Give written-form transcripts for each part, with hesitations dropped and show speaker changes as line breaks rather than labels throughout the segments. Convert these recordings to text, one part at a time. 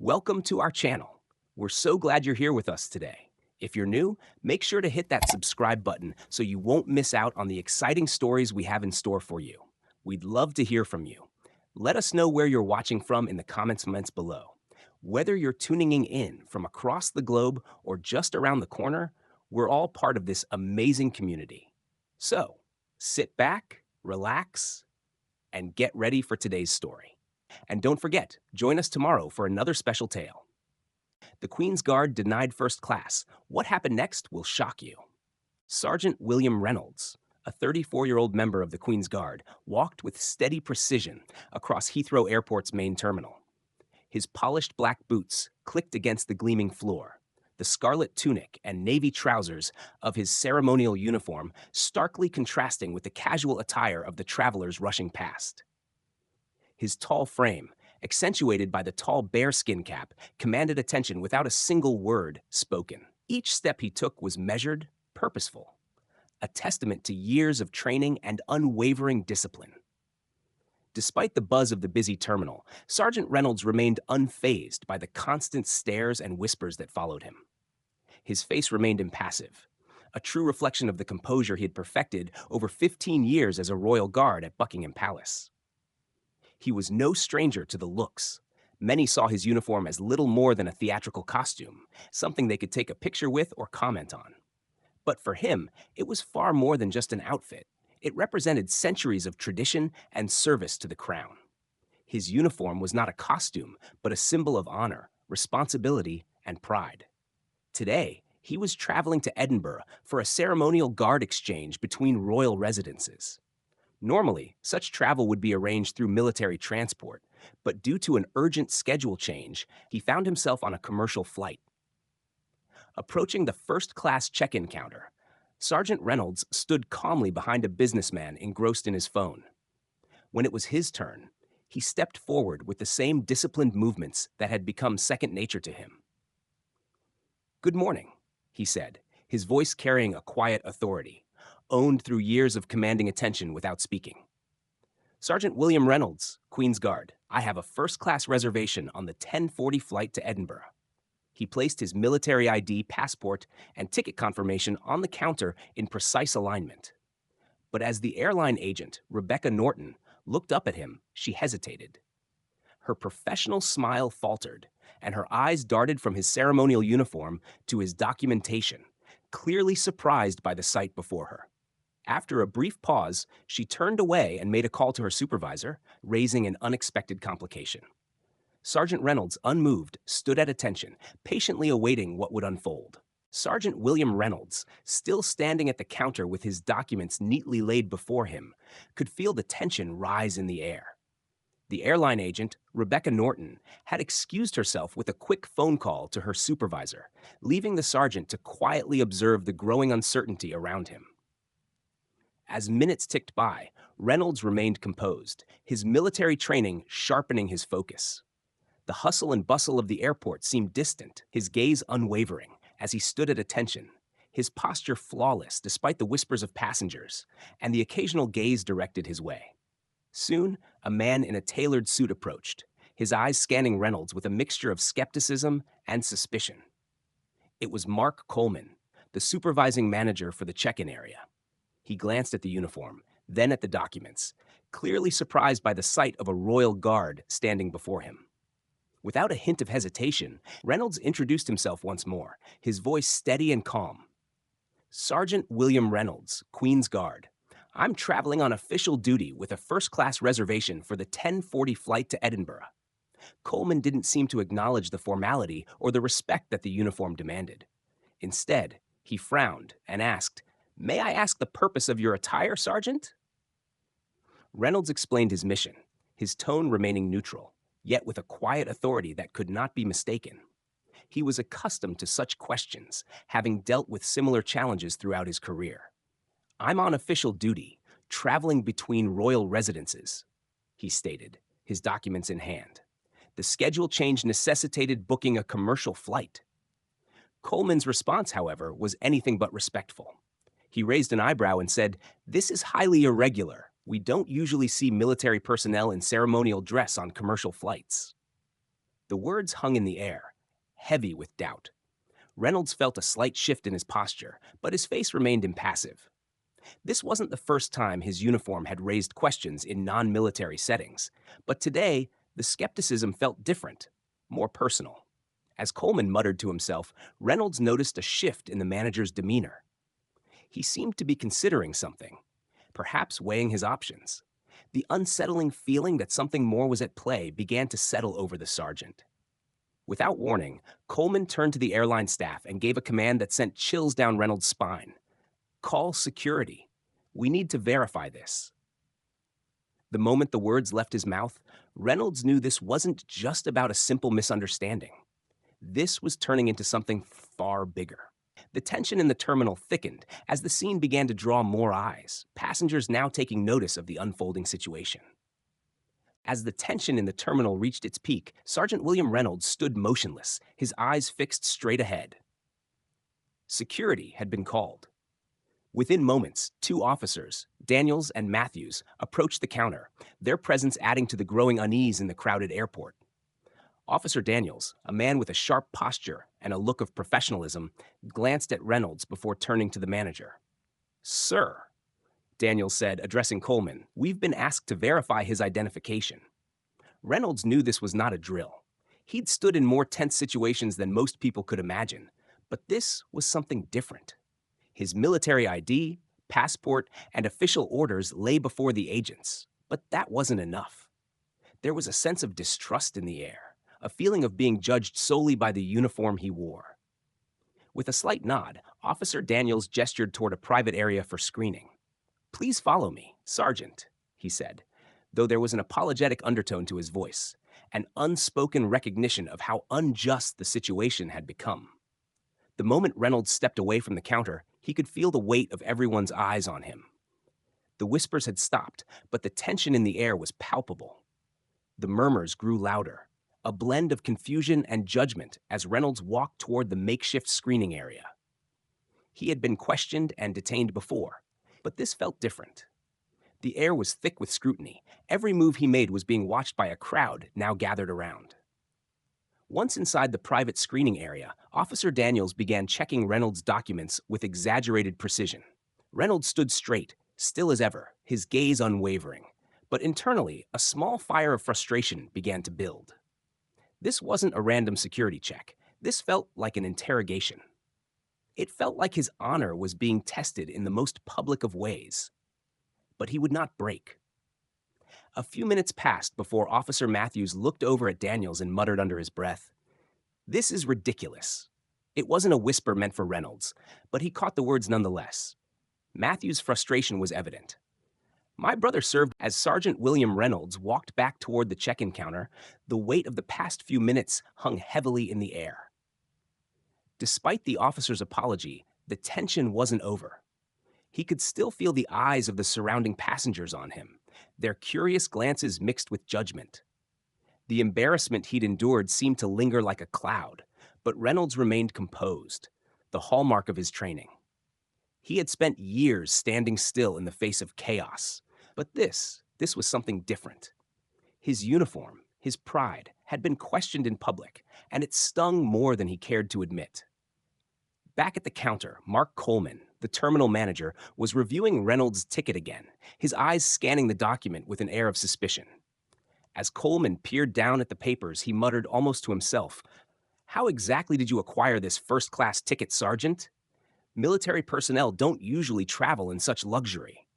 Welcome to our channel. We're so glad you're here with us today. If you're new, make sure to hit that subscribe button so you won't miss out on the exciting stories we have in store for you. We'd love to hear from you. Let us know where you're watching from in the comments below. Whether you're tuning in from across the globe or just around the corner, we're all part of this amazing community. So, sit back, relax, and get ready for today's story. And don't forget, join us tomorrow for another special tale. The Queen's Guard denied first class. What happened next will shock you. Sergeant William Reynolds, a 34-year-old member of the Queen's Guard, walked with steady precision across Heathrow Airport's main terminal. His polished black boots clicked against the gleaming floor. The scarlet tunic and navy trousers of his ceremonial uniform starkly contrasting with the casual attire of the travelers rushing past. His tall frame, accentuated by the tall bearskin cap, commanded attention without a single word spoken. Each step he took was measured, purposeful, a testament to years of training and unwavering discipline. Despite the buzz of the busy terminal, Sergeant Reynolds remained unfazed by the constant stares and whispers that followed him. His face remained impassive, a true reflection of the composure he had perfected over 15 years as a royal guard at Buckingham Palace. He was no stranger to the looks. Many saw his uniform as little more than a theatrical costume, something they could take a picture with or comment on. But for him, it was far more than just an outfit. It represented centuries of tradition and service to the crown. His uniform was not a costume, but a symbol of honor, responsibility, and pride. Today, he was traveling to Edinburgh for a ceremonial guard exchange between royal residences. Normally, such travel would be arranged through military transport, but due to an urgent schedule change, he found himself on a commercial flight. Approaching the first-class check-in counter, Sergeant Reynolds stood calmly behind a businessman engrossed in his phone. When it was his turn, he stepped forward with the same disciplined movements that had become second nature to him. "Good morning," he said, his voice carrying a quiet authority, owned through years of commanding attention without speaking. "Sergeant William Reynolds, Queen's Guard. I have a first-class reservation on the 10:40 flight to Edinburgh." He placed his military ID, passport, and ticket confirmation on the counter in precise alignment. But as the airline agent, Rebecca Norton, looked up at him, she hesitated. Her professional smile faltered, and her eyes darted from his ceremonial uniform to his documentation, clearly surprised by the sight before her. After a brief pause, she turned away and made a call to her supervisor, raising an unexpected complication. Sergeant Reynolds, unmoved, stood at attention, patiently awaiting what would unfold. Sergeant William Reynolds, still standing at the counter with his documents neatly laid before him, could feel the tension rise in the air. The airline agent, Rebecca Norton, had excused herself with a quick phone call to her supervisor, leaving the sergeant to quietly observe the growing uncertainty around him. As minutes ticked by, Reynolds remained composed, his military training sharpening his focus. The hustle and bustle of the airport seemed distant, his gaze unwavering, as he stood at attention, his posture flawless despite the whispers of passengers, and the occasional gaze directed his way. Soon, a man in a tailored suit approached, his eyes scanning Reynolds with a mixture of skepticism and suspicion. It was Mark Coleman, the supervising manager for the check-in area. He glanced at the uniform, then at the documents, clearly surprised by the sight of a royal guard standing before him. Without a hint of hesitation, Reynolds introduced himself once more, his voice steady and calm. "Sergeant William Reynolds, Queen's Guard. I'm traveling on official duty with a first-class reservation for the 10:40 flight to Edinburgh." Coleman didn't seem to acknowledge the formality or the respect that the uniform demanded. Instead, he frowned and asked, "May I ask the purpose of your attire, Sergeant?" Reynolds explained his mission, his tone remaining neutral, yet with a quiet authority that could not be mistaken. He was accustomed to such questions, having dealt with similar challenges throughout his career. "I'm on official duty, traveling between royal residences," he stated, his documents in hand. The schedule change necessitated booking a commercial flight. Coleman's response, however, was anything but respectful. He raised an eyebrow and said, "This is highly irregular. We don't usually see military personnel in ceremonial dress on commercial flights." The words hung in the air, heavy with doubt. Reynolds felt a slight shift in his posture, but his face remained impassive. This wasn't the first time his uniform had raised questions in non military settings, but today, the skepticism felt different, more personal. As Coleman muttered to himself, Reynolds noticed a shift in the manager's demeanor. He seemed to be considering something, perhaps weighing his options. The unsettling feeling that something more was at play began to settle over the sergeant. Without warning, Coleman turned to the airline staff and gave a command that sent chills down Reynolds' spine. Call security. We need to verify this. The moment the words left his mouth, Reynolds knew this wasn't just about a simple misunderstanding. This was turning into something far bigger. The tension in the terminal thickened as the scene began to draw more eyes, passengers now taking notice of the unfolding situation. As the tension in the terminal reached its peak, Sergeant William Reynolds stood motionless, his eyes fixed straight ahead. Security had been called. Within moments, two officers, Daniels and Matthews, approached the counter, their presence adding to the growing unease in the crowded airport. Officer Daniels, a man with a sharp posture and a look of professionalism, glanced at Reynolds before turning to the manager. "Sir," Daniels said, addressing Coleman, "we've been asked to verify his identification." Reynolds knew this was not a drill. He'd stood in more tense situations than most people could imagine, but this was something different. His military ID, passport, and official orders lay before the agents, but that wasn't enough. There was a sense of distrust in the air, a feeling of being judged solely by the uniform he wore. With a slight nod, Officer Daniels gestured toward a private area for screening. "Please follow me, Sergeant," he said, though there was an apologetic undertone to his voice, an unspoken recognition of how unjust the situation had become. The moment Reynolds stepped away from the counter, he could feel the weight of everyone's eyes on him. The whispers had stopped, but the tension in the air was palpable. The murmurs grew louder, a blend of confusion and judgment as Reynolds walked toward the makeshift screening area. He had been questioned and detained before, but this felt different. The air was thick with scrutiny. Every move he made was being watched by a crowd now gathered around. Once inside the private screening area, Officer Daniels began checking Reynolds' documents with exaggerated precision. Reynolds stood straight, still as ever, his gaze unwavering. But internally, a small fire of frustration began to build. This wasn't a random security check. This felt like an interrogation. It felt like his honor was being tested in the most public of ways. But he would not break. A few minutes passed before Officer Matthews looked over at Daniels and muttered under his breath, "This is ridiculous." It wasn't a whisper meant for Reynolds, but he caught the words nonetheless. Matthews' frustration was evident. "My brother served." As Sergeant William Reynolds walked back toward the check-in counter, the weight of the past few minutes hung heavily in the air. Despite the officer's apology, the tension wasn't over. He could still feel the eyes of the surrounding passengers on him, their curious glances mixed with judgment. The embarrassment he'd endured seemed to linger like a cloud, but Reynolds remained composed, the hallmark of his training. He had spent years standing still in the face of chaos, but this was something different. His uniform, his pride, had been questioned in public, and it stung more than he cared to admit. Back at the counter, Mark Coleman, the terminal manager, was reviewing Reynolds' ticket again, his eyes scanning the document with an air of suspicion. As Coleman peered down at the papers, he muttered almost to himself, "How exactly did you acquire this first-class ticket, Sergeant? Military personnel don't usually travel in such luxury."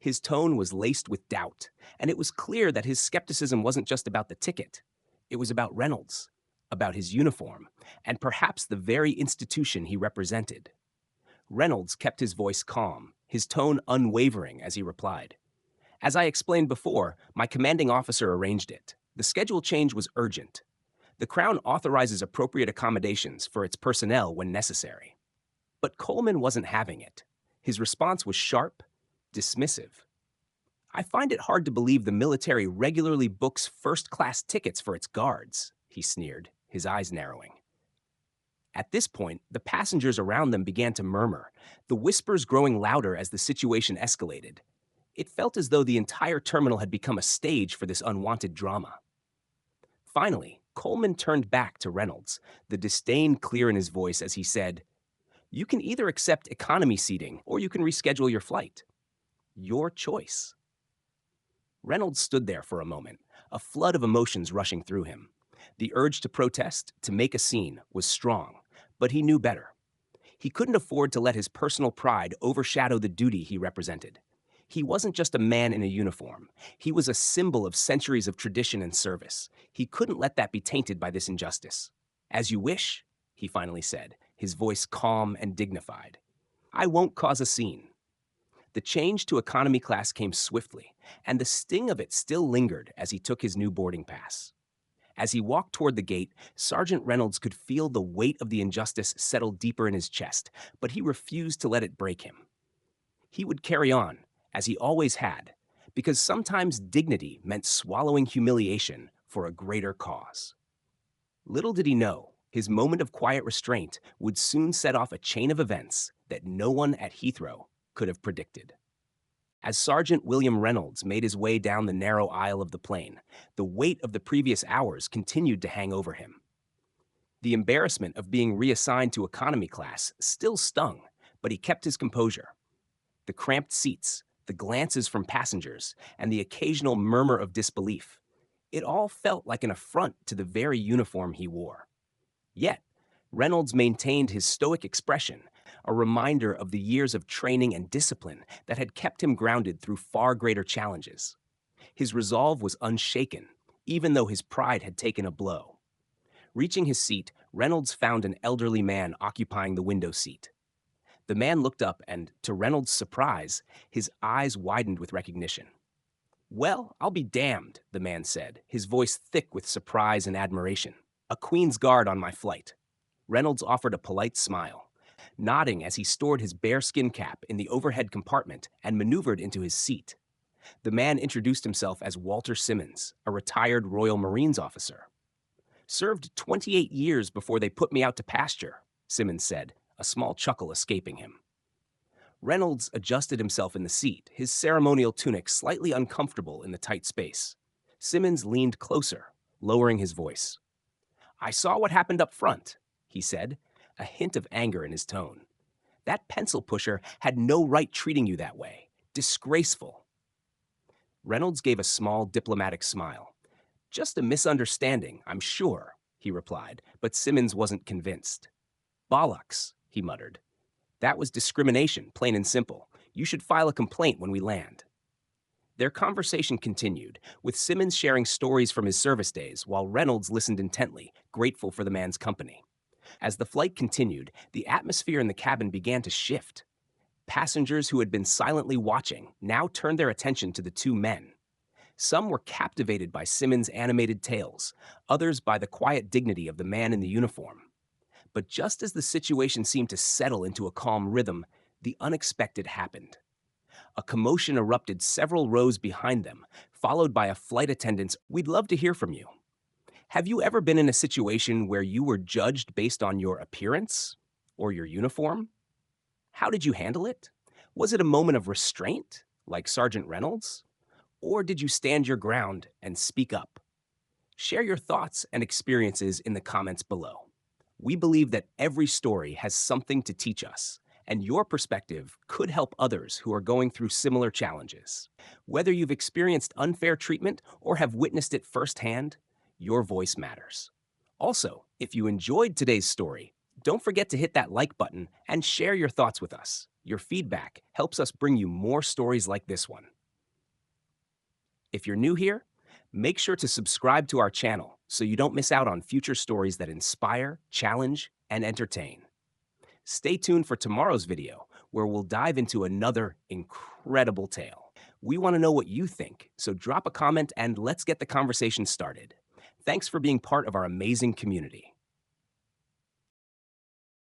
His tone was laced with doubt, and it was clear that his skepticism wasn't just about the ticket. It was about Reynolds, about his uniform, and perhaps the very institution he represented. Reynolds kept his voice calm, his tone unwavering as he replied, "As I explained before, my commanding officer arranged it. The schedule change was urgent. The Crown authorizes appropriate accommodations for its personnel when necessary." But Coleman wasn't having it. His response was sharp, dismissive. "I find it hard to believe the military regularly books first-class tickets for its guards," he sneered, his eyes narrowing. At this point, the passengers around them began to murmur, the whispers growing louder as the situation escalated. It felt as though the entire terminal had become a stage for this unwanted drama. Finally, Coleman turned back to Reynolds, the disdain clear in his voice as he said, "You can either accept economy seating or you can reschedule your flight. Your choice." Reynolds stood there for a moment, a flood of emotions rushing through him. The urge to protest, to make a scene, was strong, but he knew better. He couldn't afford to let his personal pride overshadow the duty he represented. He wasn't just a man in a uniform. He was a symbol of centuries of tradition and service. He couldn't let that be tainted by this injustice. "As you wish," he finally said, his voice calm and dignified. "I won't cause a scene." The change to economy class came swiftly, and the sting of it still lingered as he took his new boarding pass. As he walked toward the gate, Sergeant Reynolds could feel the weight of the injustice settle deeper in his chest, but he refused to let it break him. He would carry on, as he always had, because sometimes dignity meant swallowing humiliation for a greater cause. Little did he know, his moment of quiet restraint would soon set off a chain of events that no one at Heathrow could have predicted. As Sergeant William Reynolds made his way down the narrow aisle of the plane, the weight of the previous hours continued to hang over him. The embarrassment of being reassigned to economy class still stung, but he kept his composure. The cramped seats, the glances from passengers, and the occasional murmur of disbelief, it all felt like an affront to the very uniform he wore. Yet, Reynolds maintained his stoic expression, a reminder of the years of training and discipline that had kept him grounded through far greater challenges. His resolve was unshaken, even though his pride had taken a blow. Reaching his seat, Reynolds found an elderly man occupying the window seat. The man looked up and, to Reynolds' surprise, his eyes widened with recognition. "Well, I'll be damned," the man said, his voice thick with surprise and admiration. "A Queen's Guard on my flight." Reynolds offered a polite smile, nodding as he stored his bearskin cap in the overhead compartment and maneuvered into his seat. The man introduced himself as Walter Simmons, a retired Royal Marines officer. "Served 28 years before they put me out to pasture," Simmons said, a small chuckle escaping him. Reynolds adjusted himself in the seat, his ceremonial tunic slightly uncomfortable in the tight space. Simmons leaned closer, lowering his voice. "I saw what happened up front," he said, a hint of anger in his tone. "That pencil pusher had no right treating you that way. Disgraceful." Reynolds gave a small diplomatic smile. "Just a misunderstanding, I'm sure," he replied, but Simmons wasn't convinced. "Bollocks," he muttered. "That was discrimination, plain and simple. You should file a complaint when we land." Their conversation continued, with Simmons sharing stories from his service days while Reynolds listened intently, grateful for the man's company. As the flight continued, the atmosphere in the cabin began to shift. Passengers who had been silently watching now turned their attention to the two men. Some were captivated by Simmons' animated tales, others by the quiet dignity of the man in the uniform. But just as the situation seemed to settle into a calm rhythm, the unexpected happened. A commotion erupted several rows behind them, followed by a flight attendant's, "We'd love to hear from you." Have you ever been in a situation where you were judged based on your appearance or your uniform? How did you handle it? Was it a moment of restraint, like Sergeant Reynolds? Or did you stand your ground and speak up? Share your thoughts and experiences in the comments below. We believe that every story has something to teach us, and your perspective could help others who are going through similar challenges. Whether you've experienced unfair treatment or have witnessed it firsthand, your voice matters. Also, if you enjoyed today's story, don't forget to hit that like button and share your thoughts with us. Your feedback helps us bring you more stories like this one. If you're new here, make sure to subscribe to our channel so you don't miss out on future stories that inspire, challenge, and entertain. Stay tuned for tomorrow's video, where we'll dive into another incredible tale. We want to know what you think, so drop a comment and let's get the conversation started. Thanks for being part of our amazing community.